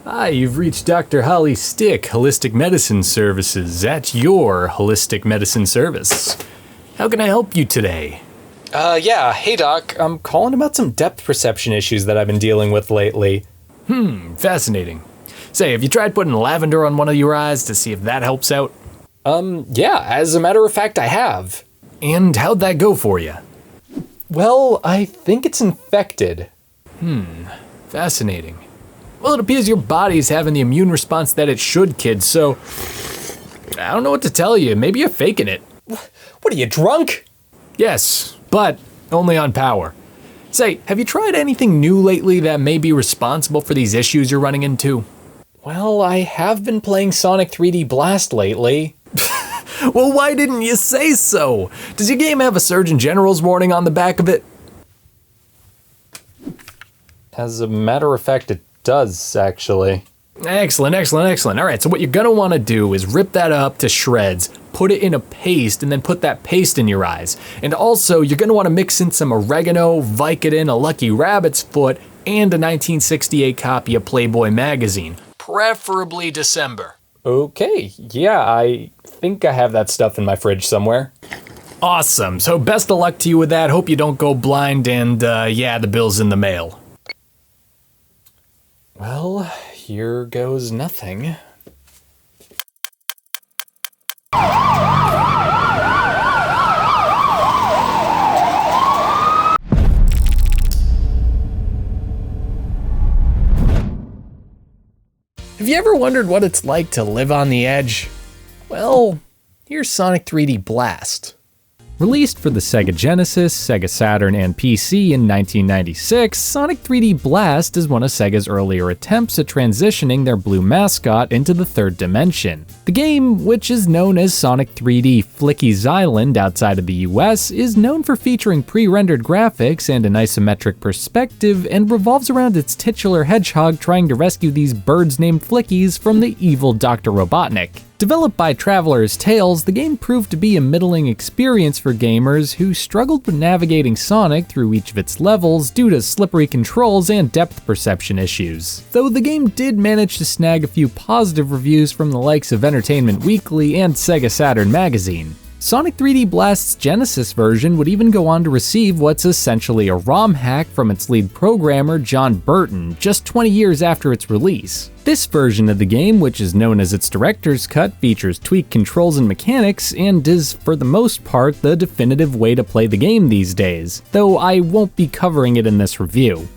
Hi, you've reached Dr. Holly Stick, Holistic Medicine Services, at your holistic medicine service. How can I help you today? Yeah, hey doc, I'm calling about some depth perception issues that I've been dealing with lately. Fascinating. Say, have you tried putting lavender on one of your eyes to see if that helps out? Yeah, as a matter of fact, I have. And how'd that go for you? Well, I think it's infected. Fascinating. Well, it appears your body's having the immune response that it should, kid, so I don't know what to tell you. Maybe you're faking it. What are you, drunk? Yes, but only on power. Say, have you tried anything new lately that may be responsible for these issues you're running into? Well, I have been playing Sonic 3D Blast lately. Well, why didn't you say so? Does your game have a Surgeon General's warning on the back of it? As a matter of fact, it does, actually. Excellent. All right, so what you're gonna wanna do is rip that up to shreds, put it in a paste, and then put that paste in your eyes. And also, you're gonna wanna mix in some oregano, Vicodin, a lucky rabbit's foot, and a 1968 copy of Playboy magazine. Preferably December. Okay, yeah, I think I have that stuff in my fridge somewhere. Awesome, so best of luck to you with that. Hope you don't go blind, and yeah, the bill's in the mail. Well, here goes nothing. Have you ever wondered what it's like to live on the edge? Well, here's Sonic 3D Blast. Released for the Sega Genesis, Sega Saturn, and PC in 1996, Sonic 3D Blast is one of Sega's earlier attempts at transitioning their blue mascot into the third dimension. The game, which is known as Sonic 3D Flickies Island outside of the US, is known for featuring pre-rendered graphics and an isometric perspective, and revolves around its titular hedgehog trying to rescue these birds named Flickies from the evil Dr. Robotnik. Developed by Traveler's Tales, the game proved to be a middling experience for gamers who struggled with navigating Sonic through each of its levels due to slippery controls and depth perception issues. Though the game did manage to snag a few positive reviews from the likes of Entertainment Weekly and Sega Saturn magazine. Sonic 3D Blast's Genesis version would even go on to receive what's essentially a ROM hack from its lead programmer, John Burton, just 20 years after its release. This version of the game, which is known as its director's cut, features tweaked controls and mechanics, and is, for the most part, the definitive way to play the game these days, though I won't be covering it in this review.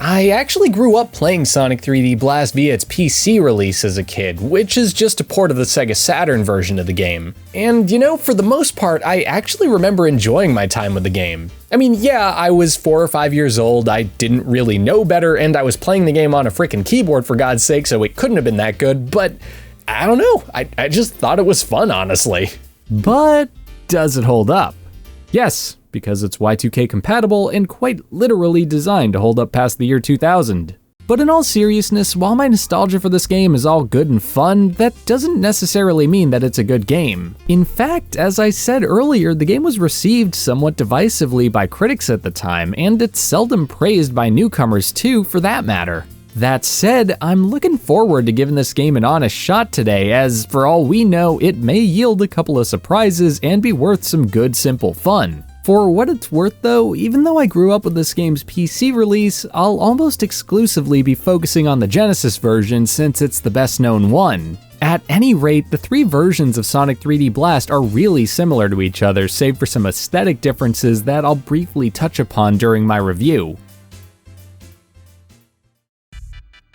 I actually grew up playing Sonic 3D Blast via its PC release as a kid, which is just a port of the Sega Saturn version of the game. And you know, for the most part, I actually remember enjoying my time with the game. I mean, yeah, I was 4 or 5 years old, I didn't really know better, and I was playing the game on a frickin' keyboard for God's sake, so it couldn't have been that good, but I don't know, I just thought it was fun, honestly. But does it hold up? Yes, because it's Y2K compatible and quite literally designed to hold up past the year 2000. But in all seriousness, while my nostalgia for this game is all good and fun, that doesn't necessarily mean that it's a good game. In fact, as I said earlier, the game was received somewhat divisively by critics at the time, and it's seldom praised by newcomers too, for that matter. That said, I'm looking forward to giving this game an honest shot today, as for all we know, it may yield a couple of surprises and be worth some good simple fun. For what it's worth though, even though I grew up with this game's PC release, I'll almost exclusively be focusing on the Genesis version since it's the best known one. At any rate, the three versions of Sonic 3D Blast are really similar to each other, save for some aesthetic differences that I'll briefly touch upon during my review.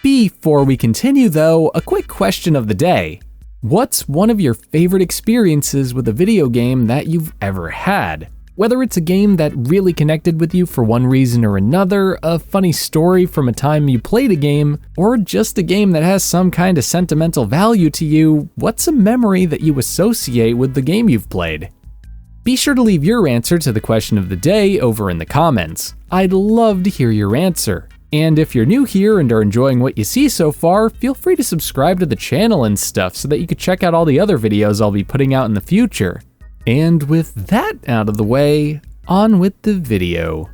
Before we continue though, a quick question of the day. What's one of your favorite experiences with a video game that you've ever had? Whether it's a game that really connected with you for one reason or another, a funny story from a time you played a game, or just a game that has some kind of sentimental value to you, what's a memory that you associate with the game you've played? Be sure to leave your answer to the question of the day over in the comments. I'd love to hear your answer. And if you're new here and are enjoying what you see so far, feel free to subscribe to the channel and stuff so that you can check out all the other videos I'll be putting out in the future. And with that out of the way, on with the video.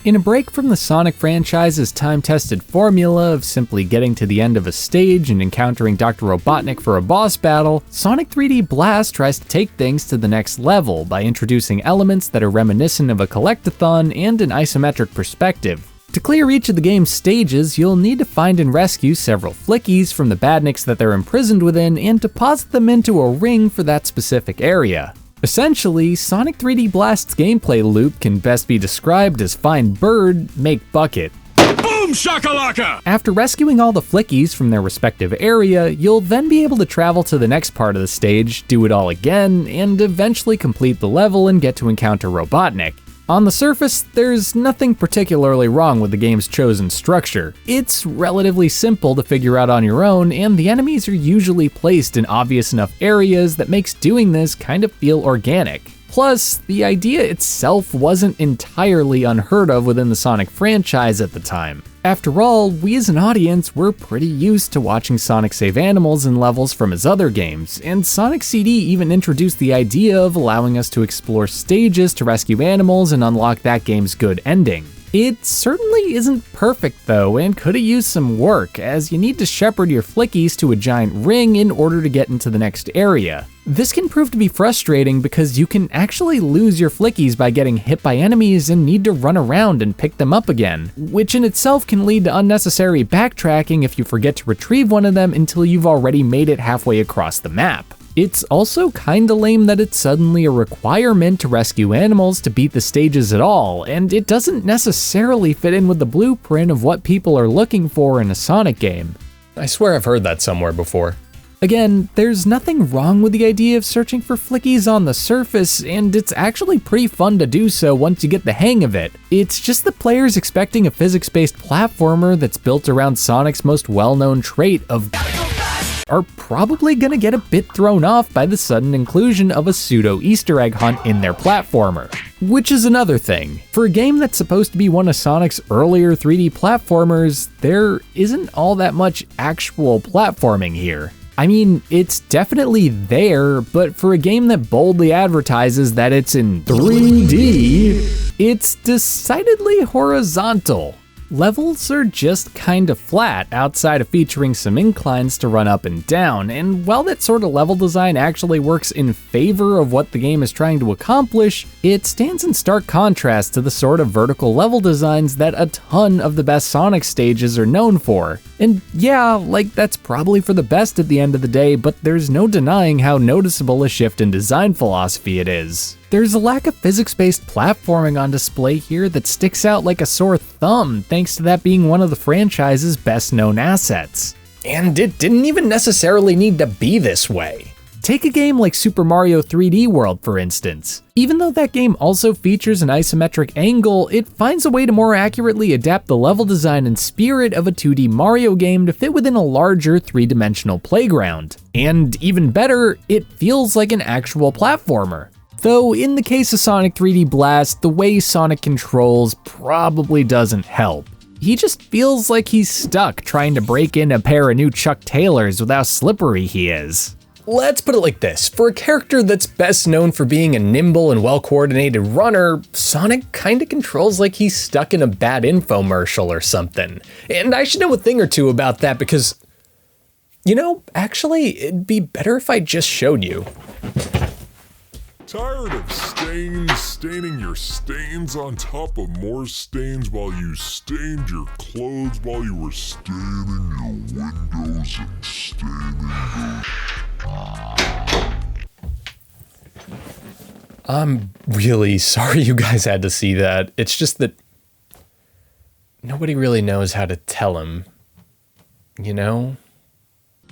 In a break from the Sonic franchise's time-tested formula of simply getting to the end of a stage and encountering Dr. Robotnik for a boss battle, Sonic 3D Blast tries to take things to the next level by introducing elements that are reminiscent of a collectathon and an isometric perspective. To clear each of the game's stages, you'll need to find and rescue several Flickies from the badniks that they're imprisoned within and deposit them into a ring for that specific area. Essentially, Sonic 3D Blast's gameplay loop can best be described as find bird, make bucket. Boom shakalaka! After rescuing all the Flickies from their respective area, you'll then be able to travel to the next part of the stage, do it all again, and eventually complete the level and get to encounter Robotnik. On the surface, there's nothing particularly wrong with the game's chosen structure. It's relatively simple to figure out on your own, and the enemies are usually placed in obvious enough areas that makes doing this kind of feel organic. Plus, the idea itself wasn't entirely unheard of within the Sonic franchise at the time. After all, we as an audience were pretty used to watching Sonic save animals in levels from his other games, and Sonic CD even introduced the idea of allowing us to explore stages to rescue animals and unlock that game's good ending. It certainly isn't perfect though, and could have used some work, as you need to shepherd your Flickies to a giant ring in order to get into the next area. This can prove to be frustrating because you can actually lose your Flickies by getting hit by enemies and need to run around and pick them up again, which in itself can lead to unnecessary backtracking if you forget to retrieve one of them until you've already made it halfway across the map. It's also kinda lame that it's suddenly a requirement to rescue animals to beat the stages at all, and it doesn't necessarily fit in with the blueprint of what people are looking for in a Sonic game. I swear I've heard that somewhere before. Again, there's nothing wrong with the idea of searching for Flickies on the surface, and it's actually pretty fun to do so once you get the hang of it. It's just the players expecting a physics-based platformer that's built around Sonic's most well-known trait of are probably gonna get a bit thrown off by the sudden inclusion of a pseudo Easter egg hunt in their platformer. Which is another thing. For a game that's supposed to be one of Sonic's earlier 3D platformers, there isn't all that much actual platforming here. I mean, it's definitely there, but for a game that boldly advertises that it's in 3D, it's decidedly horizontal. Levels are just kinda flat outside of featuring some inclines to run up and down, and while that sort of level design actually works in favor of what the game is trying to accomplish, it stands in stark contrast to the sort of vertical level designs that a ton of the best Sonic stages are known for. And yeah, like that's probably for the best at the end of the day, but there's no denying how noticeable a shift in design philosophy it is. There's a lack of physics-based platforming on display here that sticks out like a sore thumb, thanks to that being one of the franchise's best-known assets. And it didn't even necessarily need to be this way. Take a game like Super Mario 3D World, for instance. Even though that game also features an isometric angle, it finds a way to more accurately adapt the level design and spirit of a 2D Mario game to fit within a larger 3-dimensional playground. And even better, it feels like an actual platformer. Though in the case of Sonic 3D Blast, the way Sonic controls probably doesn't help. He just feels like he's stuck trying to break in a pair of new Chuck Taylors with how slippery he is. Let's put it like this, for a character that's best known for being a nimble and well-coordinated runner, Sonic kinda controls like he's stuck in a bad infomercial or something. And I should know a thing or two about that because, you know, actually, it'd be better if I just showed you. Tired of staining your stains on top of more stains while you stained your clothes while you were staining your windows and staining those... I'm really sorry you guys had to see that. It's just that nobody really knows how to tell him, you know?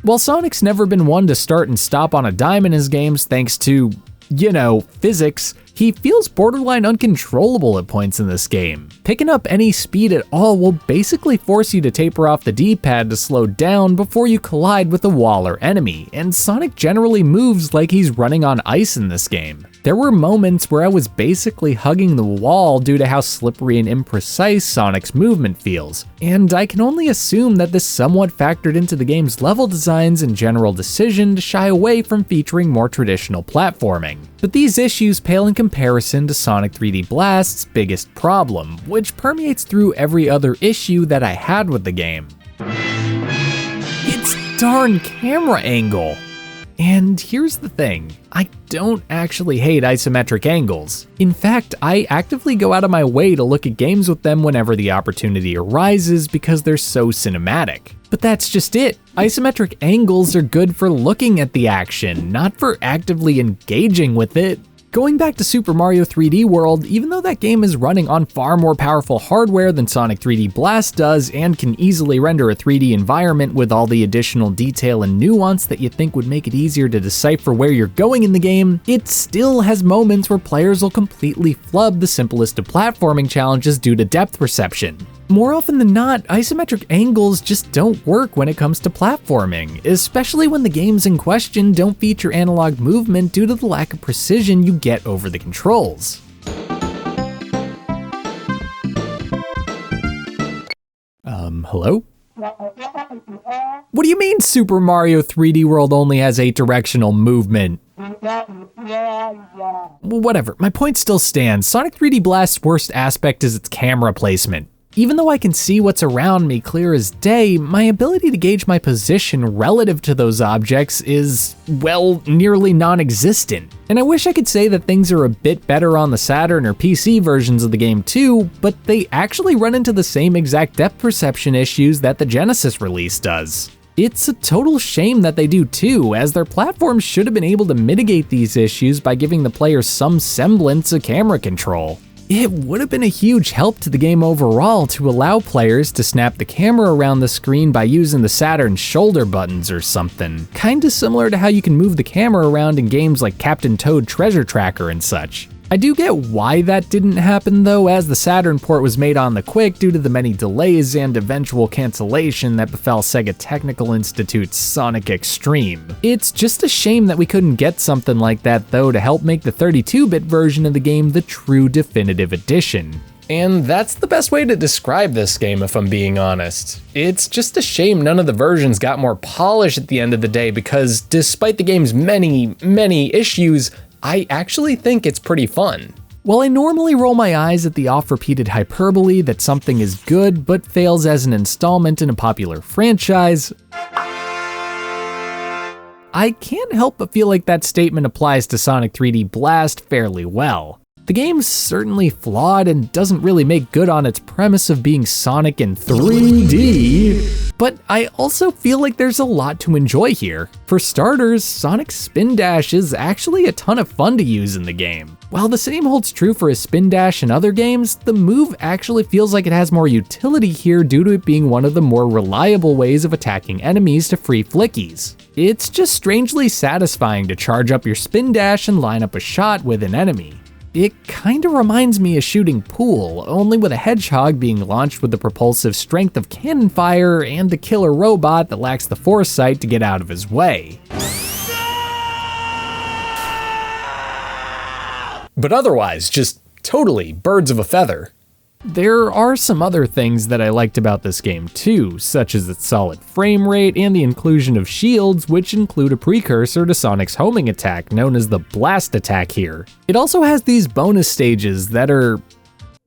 While Sonic's never been one to start and stop on a dime in his games thanks to, you know, physics, he feels borderline uncontrollable at points in this game. Picking up any speed at all will basically force you to taper off the D-pad to slow down before you collide with a wall or enemy, and Sonic generally moves like he's running on ice in this game. There were moments where I was basically hugging the wall due to how slippery and imprecise Sonic's movement feels, and I can only assume that this somewhat factored into the game's level designs and general decision to shy away from featuring more traditional platforming. But these issues pale in comparison to Sonic 3D Blast's biggest problem, which permeates through every other issue that I had with the game. Its darn camera angle! And here's the thing, I don't actually hate isometric angles. In fact, I actively go out of my way to look at games with them whenever the opportunity arises because they're so cinematic. But that's just it. Isometric angles are good for looking at the action, not for actively engaging with it. Going back to Super Mario 3D World, even though that game is running on far more powerful hardware than Sonic 3D Blast does and can easily render a 3D environment with all the additional detail and nuance that you think would make it easier to decipher where you're going in the game, it still has moments where players will completely flub the simplest of platforming challenges due to depth perception. More often than not, isometric angles just don't work when it comes to platforming, especially when the games in question don't feature analog movement due to the lack of precision you get over the controls. Hello? What do you mean Super Mario 3D World only has 8-directional movement? Whatever, my point still stands. Sonic 3D Blast's worst aspect is its camera placement. Even though I can see what's around me clear as day, my ability to gauge my position relative to those objects is, well, nearly non-existent. And I wish I could say that things are a bit better on the Saturn or PC versions of the game too, but they actually run into the same exact depth perception issues that the Genesis release does. It's a total shame that they do too, as their platforms should have been able to mitigate these issues by giving the player some semblance of camera control. It would have been a huge help to the game overall to allow players to snap the camera around the screen by using the Saturn's shoulder buttons or something, kinda similar to how you can move the camera around in games like Captain Toad Treasure Tracker and such. I do get why that didn't happen though, as the Saturn port was made on the quick due to the many delays and eventual cancellation that befell Sega Technical Institute's Sonic Extreme. It's just a shame that we couldn't get something like that though to help make the 32-bit version of the game the true definitive edition. And that's the best way to describe this game, if I'm being honest. It's just a shame none of the versions got more polish at the end of the day, because despite the game's many issues, I actually think it's pretty fun. While I normally roll my eyes at the oft-repeated hyperbole that something is good but fails as an installment in a popular franchise, I can't help but feel like that statement applies to Sonic 3D Blast fairly well. The game's certainly flawed and doesn't really make good on its premise of being Sonic in 3D, but I also feel like there's a lot to enjoy here. For starters, Sonic's spin dash is actually a ton of fun to use in the game. While the same holds true for his spin dash in other games, the move actually feels like it has more utility here due to it being one of the more reliable ways of attacking enemies to free Flickies. It's just strangely satisfying to charge up your spin dash and line up a shot with an enemy. It kinda reminds me of shooting pool, only with a hedgehog being launched with the propulsive strength of cannon fire and a killer robot that lacks the foresight to get out of his way. But otherwise, just totally birds of a feather. There are some other things that I liked about this game too, such as its solid frame rate and the inclusion of shields, which include a precursor to Sonic's homing attack known as the blast attack here. It also has these bonus stages that are,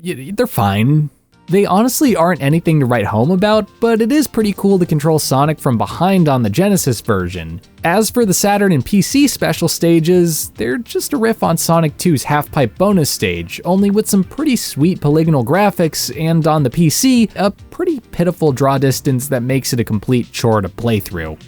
they're fine. They honestly aren't anything to write home about, but it is pretty cool to control Sonic from behind on the Genesis version. As for the Saturn and PC special stages, they're just a riff on Sonic 2's half-pipe bonus stage, only with some pretty sweet polygonal graphics, and on the PC, a pretty pitiful draw distance that makes it a complete chore to play through.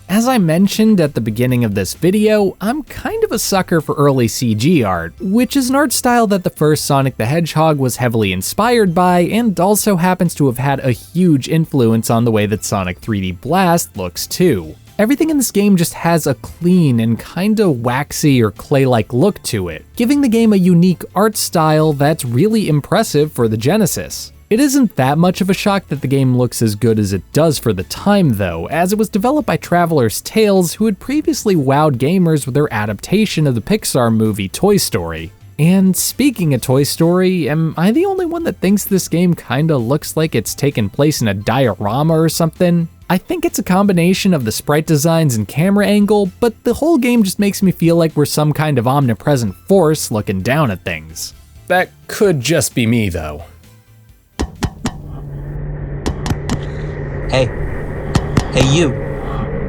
As I mentioned at the beginning of this video, I'm kind of a sucker for early CG art, which is an art style that the first Sonic the Hedgehog was heavily inspired by and also happens to have had a huge influence on the way that Sonic 3D Blast looks too. Everything in this game just has a clean and kinda waxy or clay-like look to it, giving the game a unique art style that's really impressive for the Genesis. It isn't that much of a shock that the game looks as good as it does for the time though, as it was developed by Traveller's Tales, who had previously wowed gamers with their adaptation of the Pixar movie Toy Story. And speaking of Toy Story, am I the only one that thinks this game kinda looks like it's taken place in a diorama or something? I think it's a combination of the sprite designs and camera angle, but the whole game just makes me feel like we're some kind of omnipresent force looking down at things. That could just be me, though. Hey. Hey, you.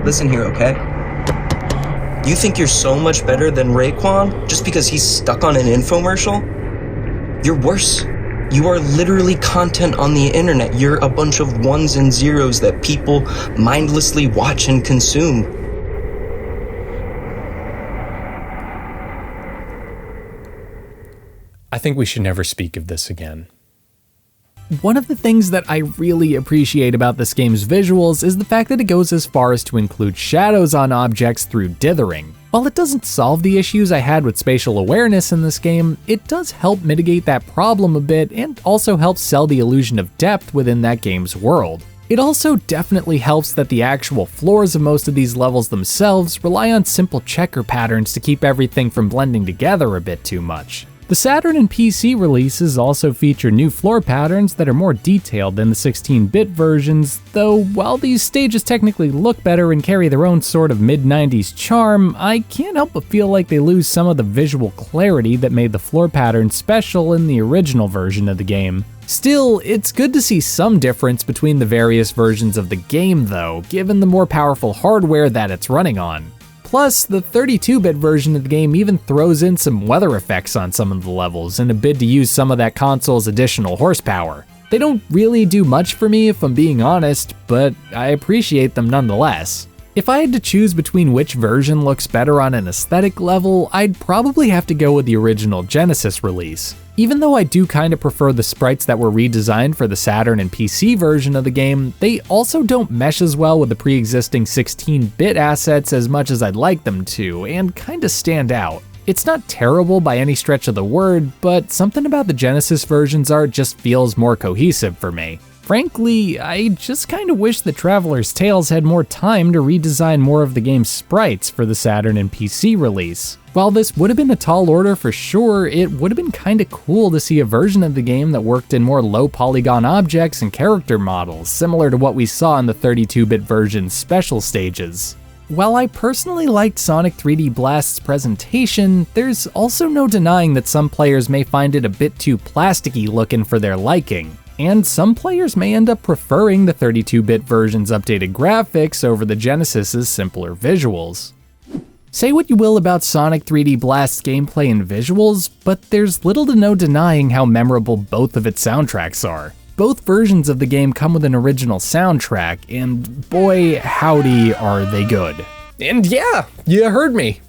Listen here, okay? You think you're so much better than Raekwon just because he's stuck on an infomercial? You're worse. You are literally content on the internet. You're a bunch of ones and zeros that people mindlessly watch and consume. I think we should never speak of this again. One of the things that I really appreciate about this game's visuals is the fact that it goes as far as to include shadows on objects through dithering. While it doesn't solve the issues I had with spatial awareness in this game, it does help mitigate that problem a bit and also helps sell the illusion of depth within that game's world. It also definitely helps that the actual floors of most of these levels themselves rely on simple checker patterns to keep everything from blending together a bit too much. The Saturn and PC releases also feature new floor patterns that are more detailed than the 16-bit versions, though while these stages technically look better and carry their own sort of mid-90s charm, I can't help but feel like they lose some of the visual clarity that made the floor pattern special in the original version of the game. Still, it's good to see some difference between the various versions of the game though, given the more powerful hardware that it's running on. Plus, the 32-bit version of the game even throws in some weather effects on some of the levels in a bid to use some of that console's additional horsepower. They don't really do much for me if I'm being honest, but I appreciate them nonetheless. If I had to choose between which version looks better on an aesthetic level, I'd probably have to go with the original Genesis release. Even though I do kinda prefer the sprites that were redesigned for the Saturn and PC version of the game, they also don't mesh as well with the pre-existing 16-bit assets as much as I'd like them to, and kinda stand out. It's not terrible by any stretch of the word, but something about the Genesis version's art just feels more cohesive for me. Frankly, I just kinda wish that Traveler's Tales had more time to redesign more of the game's sprites for the Saturn and PC release. While this would have been a tall order for sure, it would have been kinda cool to see a version of the game that worked in more low polygon objects and character models, similar to what we saw in the 32-bit version's special stages. While I personally liked Sonic 3D Blast's presentation, there's also no denying that some players may find it a bit too plasticky looking for their liking. And some players may end up preferring the 32-bit version's updated graphics over the Genesis's simpler visuals. Say what you will about Sonic 3D Blast's gameplay and visuals, but there's little to no denying how memorable both of its soundtracks are. Both versions of the game come with an original soundtrack, and boy howdy are they good. And yeah, you heard me.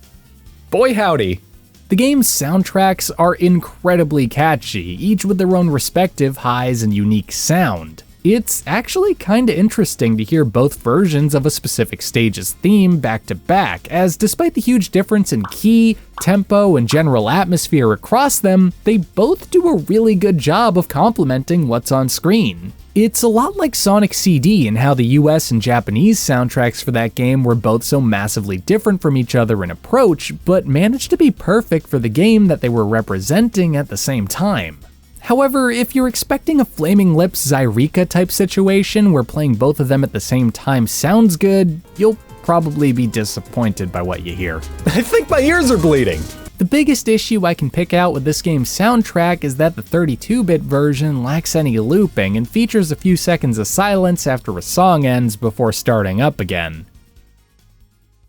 Boy howdy. The game's soundtracks are incredibly catchy, each with their own respective highs and unique sound. It's actually kinda interesting to hear both versions of a specific stage's theme back to back, as despite the huge difference in key, tempo, and general atmosphere across them, they both do a really good job of complementing what's on screen. It's a lot like Sonic CD in how the US and Japanese soundtracks for that game were both so massively different from each other in approach, but managed to be perfect for the game that they were representing at the same time. However, if you're expecting a Flaming Lips Zyreka type situation where playing both of them at the same time sounds good, you'll probably be disappointed by what you hear. I think my ears are bleeding. The biggest issue I can pick out with this game's soundtrack is that the 32-bit version lacks any looping and features a few seconds of silence after a song ends before starting up again.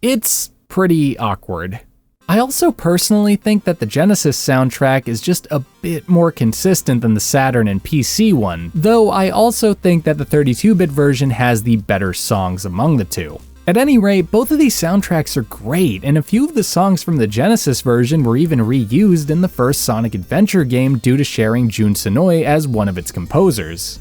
It's pretty awkward. I also personally think that the Genesis soundtrack is just a bit more consistent than the Saturn and PC one, though I also think that the 32-bit version has the better songs among the two. At any rate, both of these soundtracks are great, and a few of the songs from the Genesis version were even reused in the first Sonic Adventure game due to sharing Jun Senoue as one of its composers.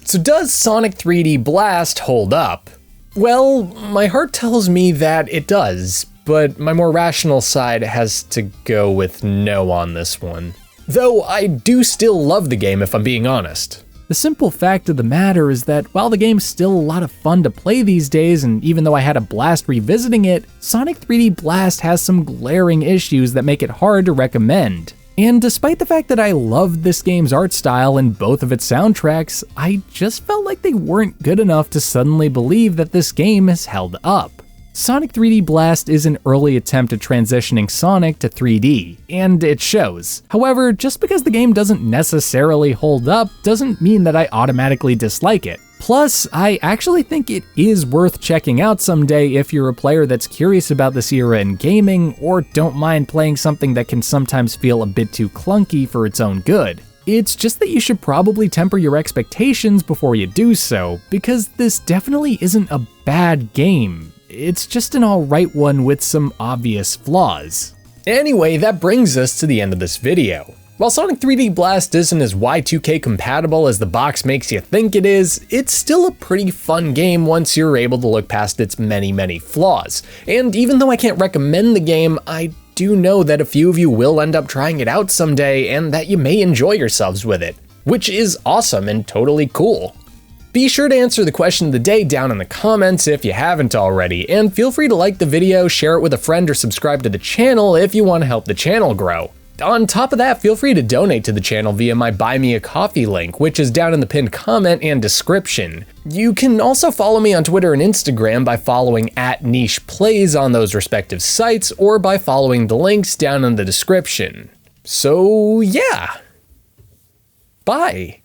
So does Sonic 3D Blast hold up? Well, my heart tells me that it does, but my more rational side has to go with no on this one. Though I do still love the game if I'm being honest. The simple fact of the matter is that while the game's still a lot of fun to play these days, and even though I had a blast revisiting it, Sonic 3D Blast has some glaring issues that make it hard to recommend. And despite the fact that I loved this game's art style and both of its soundtracks, I just felt like they weren't good enough to suddenly believe that this game has held up. Sonic 3D Blast is an early attempt at transitioning Sonic to 3D, and it shows. However, just because the game doesn't necessarily hold up doesn't mean that I automatically dislike it. Plus, I actually think it is worth checking out someday if you're a player that's curious about this era in gaming, or don't mind playing something that can sometimes feel a bit too clunky for its own good. It's just that you should probably temper your expectations before you do so, because this definitely isn't a bad game. It's just an alright one with some obvious flaws. Anyway, that brings us to the end of this video. While Sonic 3D Blast isn't as Y2K compatible as the box makes you think it is, it's still a pretty fun game once you're able to look past its many flaws. And even though I can't recommend the game, I do know that a few of you will end up trying it out someday and that you may enjoy yourselves with it, which is awesome and totally cool. Be sure to answer the question of the day down in the comments if you haven't already, and feel free to like the video, share it with a friend, or subscribe to the channel if you want to help the channel grow. On top of that, feel free to donate to the channel via my Buy Me a Coffee link, which is down in the pinned comment and description. You can also follow me on Twitter and Instagram by following @NichePlays on those respective sites, or by following the links down in the description. So yeah, bye.